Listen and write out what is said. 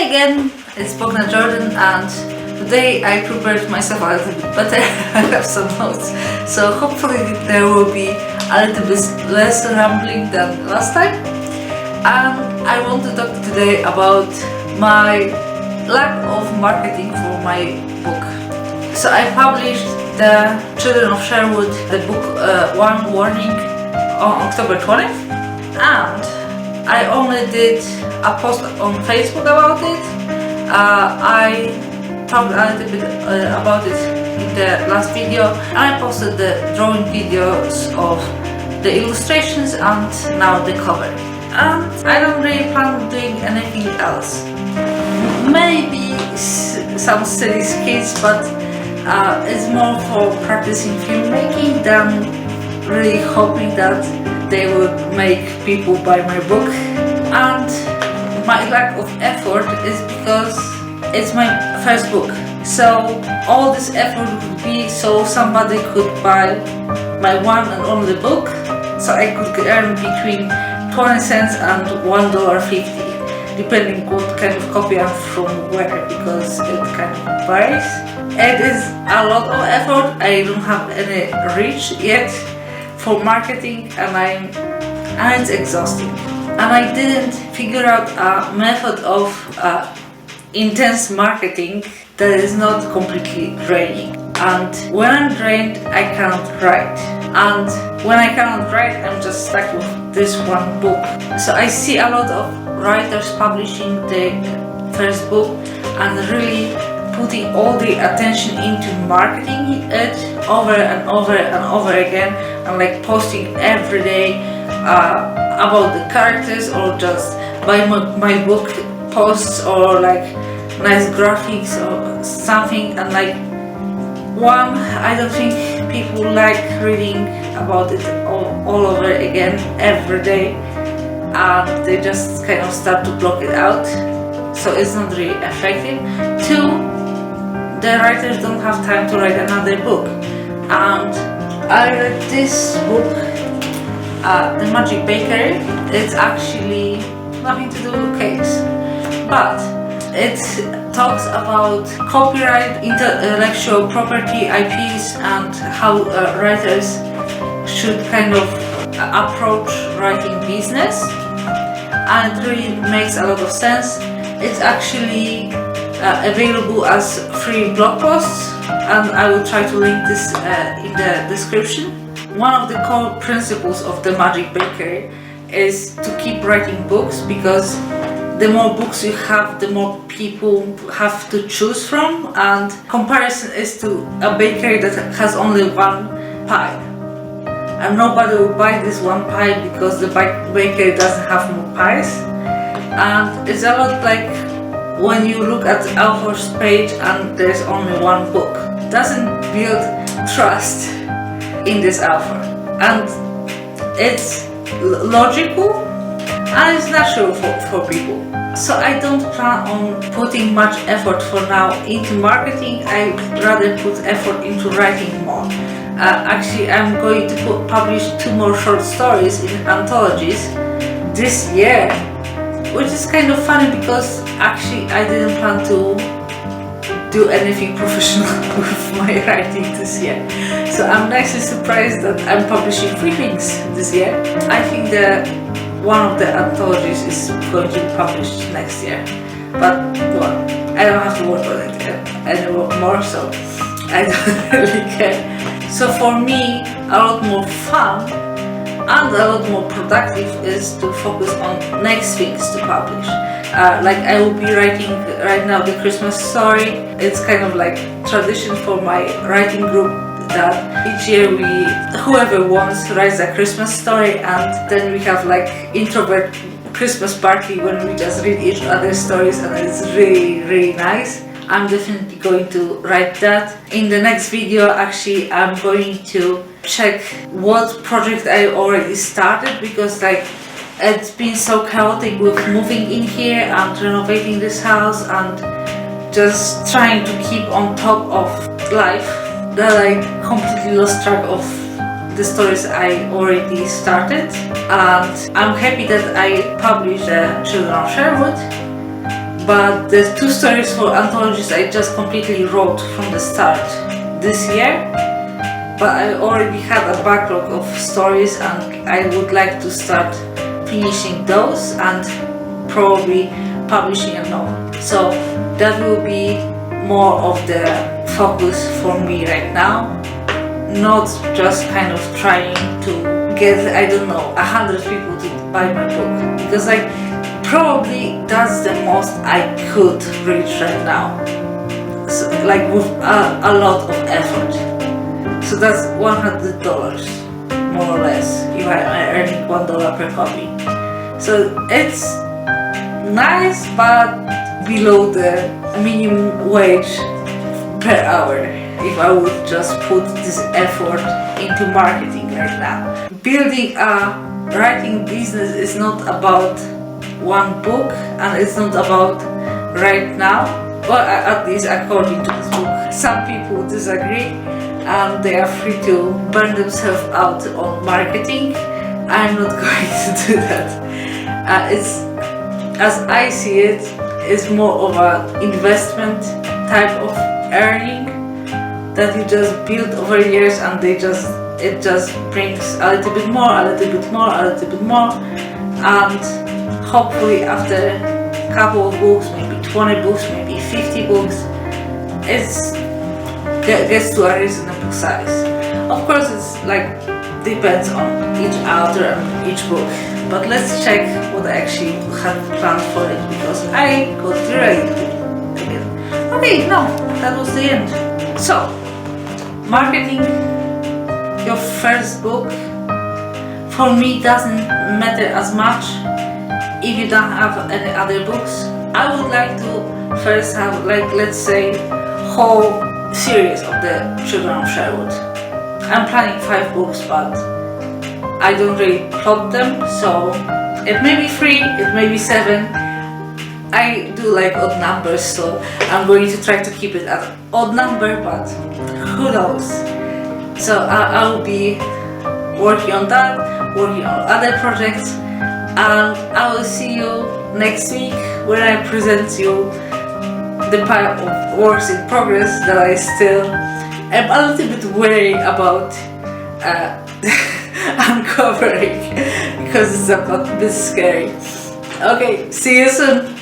again, it's Bogna Jordan, and today I prepared myself a little bit better. I have some notes, so hopefully there will be a little bit less rambling than last time. And I want to talk today about my lack of marketing for my book. So I published The Children of Sherwood, the book One Warning, on October 20th, and I only did a post on Facebook about it. I talked a little bit about it in the last video, and I posted the drawing videos of the illustrations and now the cover. And I don't really plan on doing anything else. Maybe some silly skits, but it's more for practicing filmmaking than really hoping that they would make people buy my book. And my lack of effort is because it's my first book. So all this effort would be so somebody could buy my one and only book, so I could earn between 20 cents and $1.50, depending what kind of copy I'm from where, because it kind of varies. It is a lot of effort. I don't have any reach yet for marketing, and it's exhausting. And I didn't figure out a method of intense marketing that is not completely draining. And when I'm drained, I cannot write. And when I cannot write, I'm just stuck with this one book. So I see a lot of writers publishing the first book and really putting all the attention into marketing it over and over and over again, and like posting every day about the characters, or just buy my book posts, or like nice graphics or something. And like, one, I don't think people like reading about it all over again every day, and they just kind of start to block it out, so it's not really effective. Two, the writers don't have time to write another book. And I read this book, The Magic Bakery. It's actually nothing to do with cakes, but it talks about copyright, intellectual property, IPs, and how writers should kind of approach writing business, and it really makes a lot of sense. It's actually available as free blog posts, and I will try to link this in the description. One of the core principles of The Magic Bakery is to keep writing books, because the more books you have, the more people have to choose from, and comparison is to a bakery that has only one pie, and nobody will buy this one pie because the bakery doesn't have more pies. And it's a lot like when you look at the author's page and there's only one book. It doesn't build trust in this author, and it's logical and it's natural for people. So I don't plan on putting much effort for now into marketing. I rather put effort into writing more. Actually, I'm going to publish 2 more short stories in anthologies this year, which is kind of funny because actually I didn't plan to do anything professional with my writing this year. So I'm nicely surprised that I'm publishing 3 things this year. I think that one of the anthologies is going to be published next year, but well, I don't have to work on it anymore, so I don't really care. So for me, a lot more fun and a lot more productive is to focus on next things to publish. Like I will be writing right now the Christmas story. It's kind of like tradition for my writing group that each year whoever wants writes a Christmas story, and then we have like introvert Christmas party when we just read each other's stories, and it's really, really nice. I'm definitely going to write that. In the next video, actually, I'm going to check what project I already started, because like it's been so chaotic with moving in here and renovating this house and just trying to keep on top of life, that I completely lost track of the stories I already started. And I'm happy that I published The Children of Sherwood, but the 2 stories for anthologies I just completely wrote from the start this year. But I already had a backlog of stories and I would like to start finishing those and probably publishing a novel. So that will be more of the focus for me right now, not just kind of trying to get, I don't know, 100 people to buy my book, because like probably that's the most I could reach right now, so, like with a lot of effort. So that's $100 more or less if I'm earning $1 per copy. So it's nice, but below the minimum wage per hour if I would just put this effort into marketing right now. Building a writing business is not about one book, and it's not about right now, well, at least according to this book. Some people disagree and they are free to burn themselves out on marketing. I'm not going to do that. It's, as I see it, it's more of an investment type of earning that you just build over years, and it just brings a little bit more, a little bit more, a little bit more, and hopefully after a couple of books, maybe 20 books, maybe 50 books, it gets to a reasonable size. Of course, it's like depends on each author and each book, but let's check what I actually have planned for it, because I got derailed again. Okay, no, that was the end. So, marketing your first book for me doesn't matter as much if you don't have any other books. I would like to first have, like, let's say, whole series of the Children of Sherwood. I'm planning 5 books, but I don't really plot them, so it may be 3, it may be 7. I do like odd numbers, so I'm going to try to keep it at an odd number, but who knows. So I'll be working on that, working on other projects, and I will see you next week when I present you the pile of works in progress that I still am a little bit wary about uncovering, because it's a bit scary. Okay, see you soon.